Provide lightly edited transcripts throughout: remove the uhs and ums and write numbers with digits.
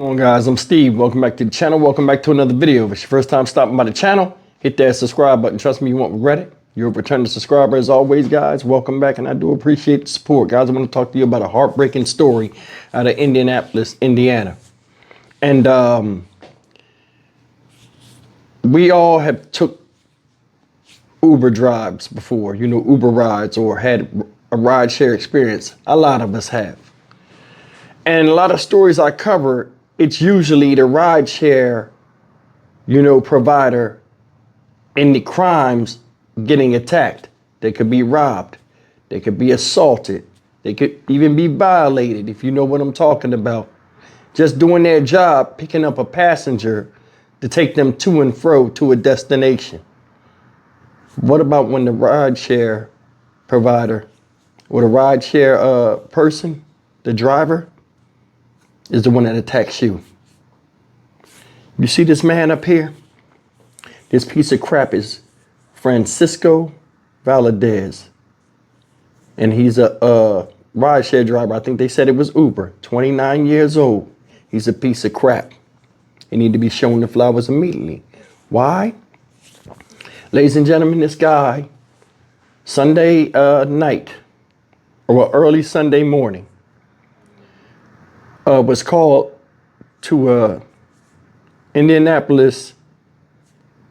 Hello guys, I'm Steve. Welcome back to the channel. Welcome back to another video. If it's your first time stopping by the channel, hit that subscribe button. Trust me, you won't regret it. You're a returning subscriber as always, guys. Welcome back, and I do appreciate the support. Guys, I want to talk to you about a heartbreaking story out of Indianapolis, Indiana. And we all have took Uber drives before, Uber rides, or had a rideshare experience. A lot of us have. And a lot of stories I cover, it's usually the rideshare, provider in the crimes getting attacked. They could be robbed. They could be assaulted. They could even be violated, if you know what I'm talking about. Just doing their job, picking up a passenger to take them to and fro to a destination. What about when the rideshare provider or the rideshare person, the driver, is the one that attacks you? You see this man up here? This piece of crap is Francisco Valadez. And he's a rideshare driver. I think they said it was Uber. 29 years old. He's a piece of crap. He need to be shown the flowers immediately. Why? Ladies and gentlemen, this guy, Sunday night, or early Sunday morning, was called to Indianapolis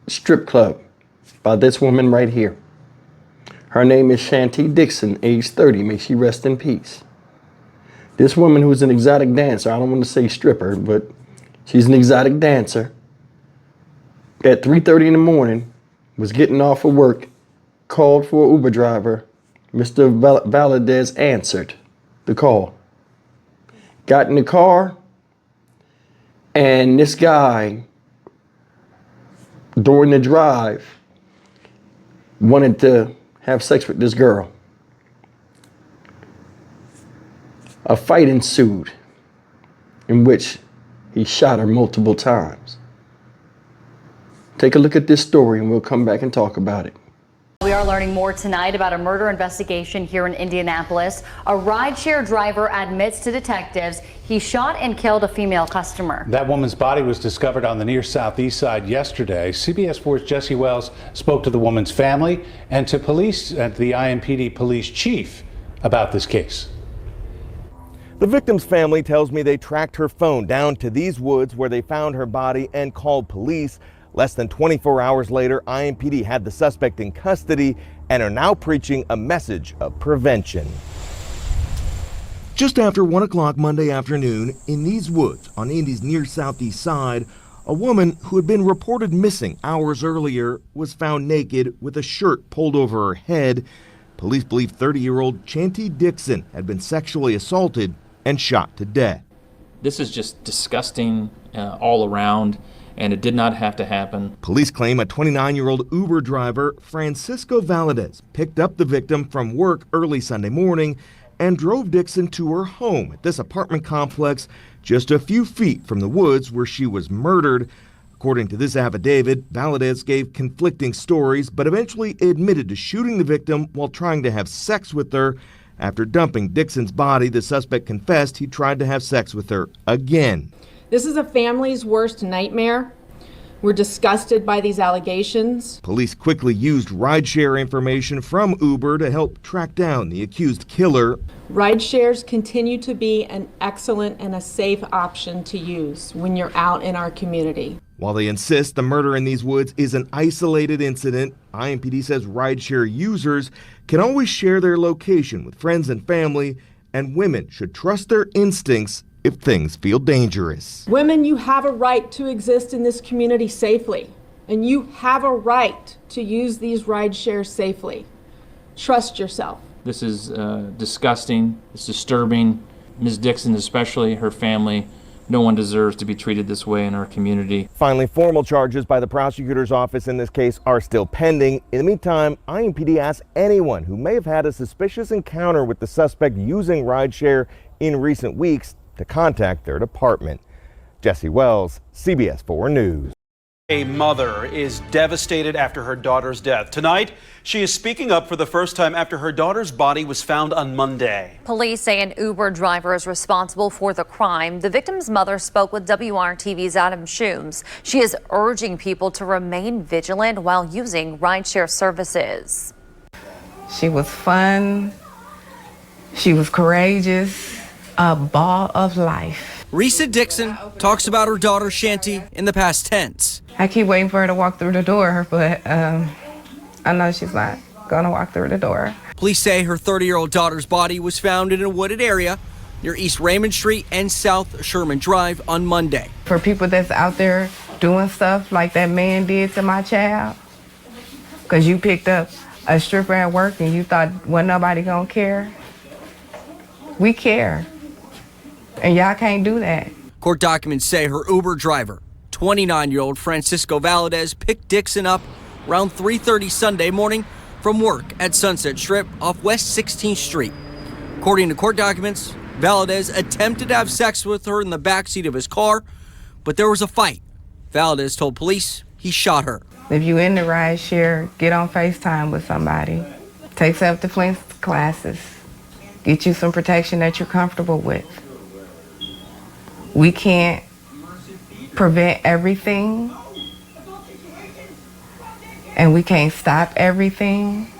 strip club by this woman right here. Her name is Shanti Dixon, age 30. May she rest in peace. This woman, who's an exotic dancer, I don't want to say stripper, but she's an exotic dancer, at 3:30 in the morning, was getting off of work, called for an Uber driver. Mr. Valadez answered the call. Got in the car, and this guy, during the drive, wanted to have sex with this girl. A fight ensued in which he shot her multiple times. Take a look at this story and we'll come back and talk about it. We are learning more tonight about a murder investigation here in Indianapolis. A rideshare driver admits to detectives he shot and killed a female customer. That woman's body was discovered on the near southeast side yesterday. CBS 4's Jesse Wells spoke to the woman's family and to police at the IMPD police chief about this case. The victim's family tells me they tracked her phone down to these woods where they found her body and called police. Less than 24 hours later, IMPD had the suspect in custody and are now preaching a message of prevention. Just after 1 o'clock Monday afternoon, in these woods on Indy's near southeast side, a woman who had been reported missing hours earlier was found naked with a shirt pulled over her head. Police believe 30-year-old Shanti Dixon had been sexually assaulted and shot to death. This is just disgusting all around, and it did not have to happen. Police claim a 29-year-old Uber driver, Francisco Valadez, picked up the victim from work early Sunday morning and drove Dixon to her home at this apartment complex just a few feet from the woods where she was murdered. According to this affidavit, Valadez gave conflicting stories, but eventually admitted to shooting the victim while trying to have sex with her. After dumping Dixon's body, the suspect confessed he tried to have sex with her again. This is a family's worst nightmare. We're disgusted by these allegations. Police quickly used rideshare information from Uber to help track down the accused killer. Rideshares continue to be an excellent and a safe option to use when you're out in our community. While they insist the murder in these woods is an isolated incident, IMPD says rideshare users can always share their location with friends and family, and women should trust their instincts if things feel dangerous. Women, you have a right to exist in this community safely, and you have a right to use these rideshares safely. Trust yourself. This is disgusting. It's disturbing. Ms. Dixon, especially her family, no one deserves to be treated this way in our community. Finally, formal charges by the prosecutor's office in this case are still pending. In the meantime, IMPD asks anyone who may have had a suspicious encounter with the suspect using rideshare in recent weeks to contact their department. Jesse Wells, CBS 4 News. A mother is devastated after her daughter's death. Tonight, she is speaking up for the first time after her daughter's body was found on Monday. Police say an Uber driver is responsible for the crime. The victim's mother spoke with WRTV's Adam Shooms. She is urging people to remain vigilant while using rideshare services. She was fun. She was courageous. A ball of life. Risa Dixon talks about her daughter Shanti in the past tense. I keep waiting for her to walk through the door, but I know she's not gonna walk through the door. Police say her 30-year-old daughter's body was found in a wooded area near East Raymond Street and South Sherman Drive on Monday. For people that's out there doing stuff like that man did to my child, because you picked up a stripper at work and you thought wasn't nobody gonna care, we care. And y'all can't do that. Court documents say her Uber driver, 29-year-old Francisco Valadez, picked Dixon up around 3:30 Sunday morning from work at Sunset Strip off West 16th Street. According to court documents, Valadez attempted to have sex with her in the backseat of his car, but there was a fight. Valadez told police he shot her. If you in the rideshare, get on FaceTime with somebody. Take self-defense classes. Get you some protection that you're comfortable with. We can't prevent everything, and we can't stop everything,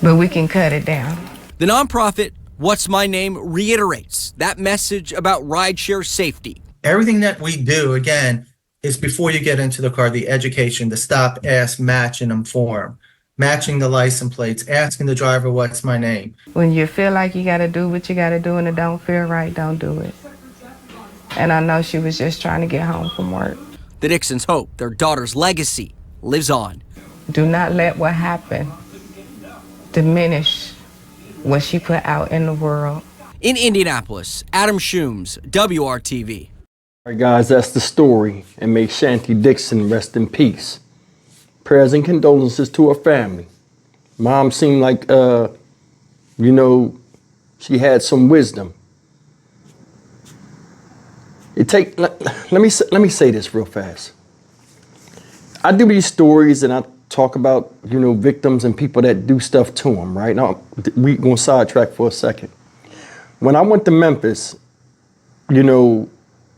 but we can cut it down. The nonprofit What's My Name reiterates that message about rideshare safety. Everything that we do, again, is before you get into the car, the education, the stop, ask, match, and inform. Matching the license plates, asking the driver, what's my name? When you feel like you gotta do what you gotta do and it don't feel right, don't do it. And I know she was just trying to get home from work. The Dixons hope their daughter's legacy lives on. Do not let what happened diminish what she put out in the world. In Indianapolis, Adam Shooms, WRTV. All right, guys, that's the story. And may Shanti Dixon rest in peace. Prayers and condolences to her family. Mom seemed like, she had some wisdom. Let me say this real fast. I do these stories and I talk about, victims and people that do stuff to them, right? Now, we gonna sidetrack for a second. When I went to Memphis, and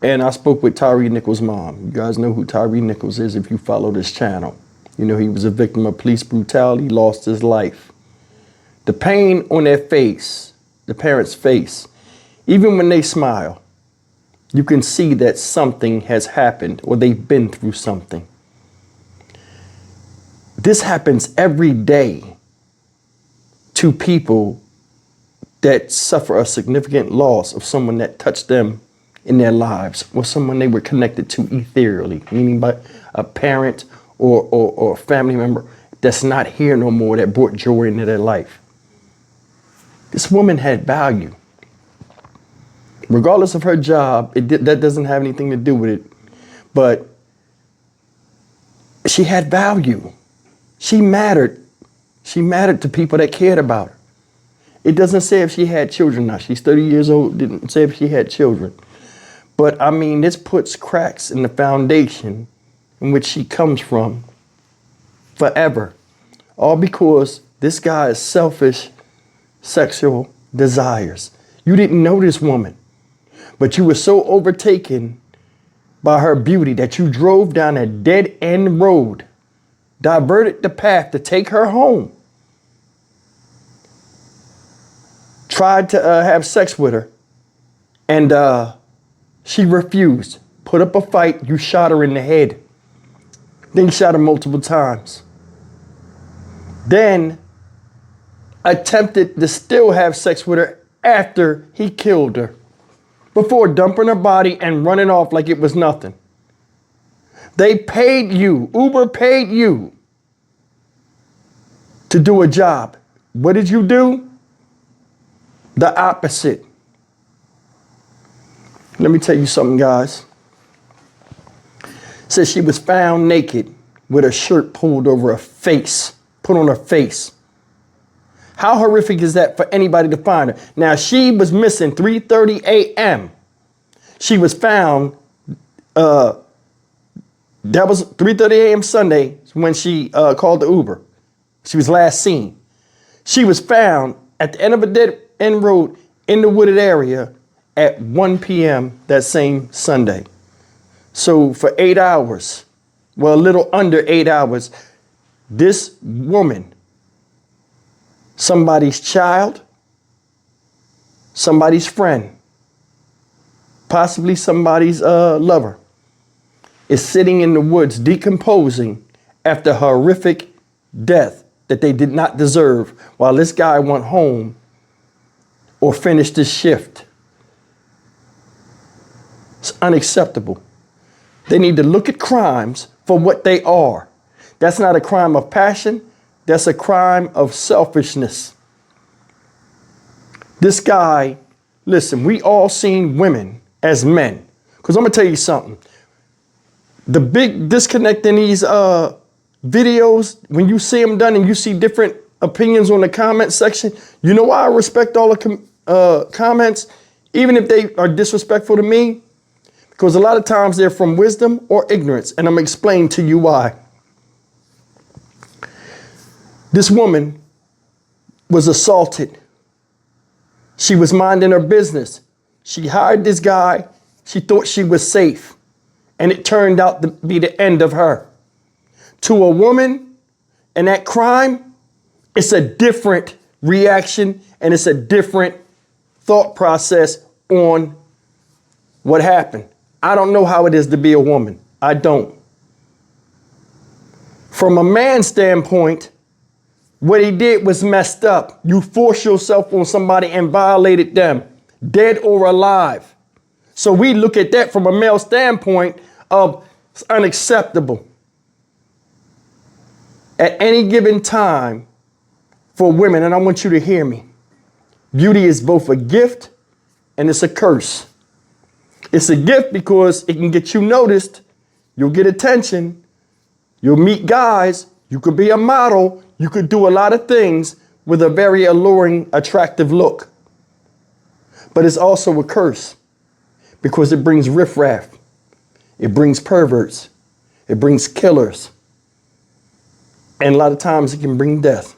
I spoke with Tyree Nichols' mom. You guys know who Tyree Nichols is if you follow this channel. He was a victim of police brutality, lost his life. The pain on their face, the parents' face, even when they smile, you can see that something has happened or they've been through something. This happens every day to people that suffer a significant loss of someone that touched them in their lives or someone they were connected to ethereally, meaning by a parent or a family member that's not here no more that brought joy into their life. This woman had value. Regardless of her job, that doesn't have anything to do with it, but she had value. She mattered. She mattered to people that cared about her. It doesn't say if she had children now. She's 30 years old, didn't say if she had children. But I mean, this puts cracks in the foundation in which she comes from forever. All because this guy has selfish sexual desires. You didn't know this woman, but you were so overtaken by her beauty that you drove down a dead-end road, diverted the path to take her home, tried to have sex with her, and she refused. Put up a fight, you shot her in the head. Then you shot her multiple times. Then attempted to still have sex with her after he killed her, before dumping her body and running off like it was nothing. They paid you, Uber paid you to do a job. What did you do? The opposite. Let me tell you something, guys. Says she was found naked with her shirt pulled over her face, put on her face. How horrific is that for anybody to find her? Now, she was missing 3:30 a.m. She was found That was 3:30 a.m. Sunday when she called the Uber. She was last seen. She was found at the end of a dead end road in the wooded area at 1 p.m. that same Sunday. So for 8 hours, well, a little under 8 hours, this woman, somebody's child, somebody's friend, possibly somebody's lover, is sitting in the woods decomposing after a horrific death that they did not deserve while this guy went home or finished his shift. It's unacceptable. They need to look at crimes for what they are. That's not a crime of passion. That's a crime of selfishness. This guy, listen, we all seen women as men. Because I'm going to tell you something. The big disconnect in these videos, when you see them done and you see different opinions on the comment section, you know why I respect all the comments, even if they are disrespectful to me? Because a lot of times they're from wisdom or ignorance, and I'm going to explain to you why. This woman was assaulted. She was minding her business. She hired this guy. She thought she was safe, and it turned out to be the end of her. To a woman and that crime, it's a different reaction, and it's a different thought process on what happened. I don't know how it is to be a woman. I don't. From a man's standpoint, what he did was messed up. You forced yourself on somebody and violated them, dead or alive. So we look at that from a male standpoint of it's unacceptable. At any given time for women, and I want you to hear me, beauty is both a gift and it's a curse. It's a gift because it can get you noticed. You'll get attention. You'll meet guys. You could be a model. You could do a lot of things with a very alluring, attractive look. But it's also a curse because it brings riffraff. It brings perverts. It brings killers. And a lot of times it can bring death.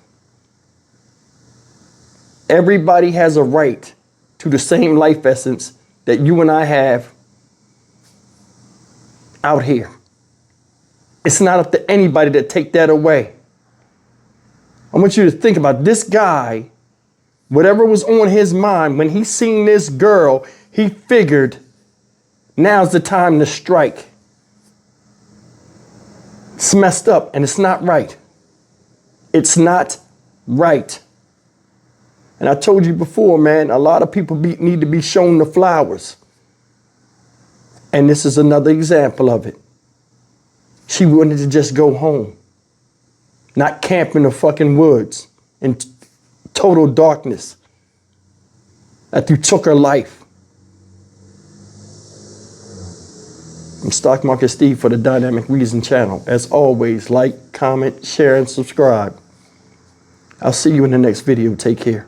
Everybody has a right to the same life essence that you and I have out here. It's not up to anybody to take that away. I want you to think about this guy, whatever was on his mind, when he seen this girl, he figured now's the time to strike. It's messed up and it's not right. It's not right. And I told you before, man, a lot of people need to be shown the flowers. And this is another example of it. She wanted to just go home, not camp in the fucking woods in total darkness after you took her life. I'm Stock Market Steve for the Dynamic Reason channel. As always, like, comment, share, and subscribe. I'll see you in the next video. Take care.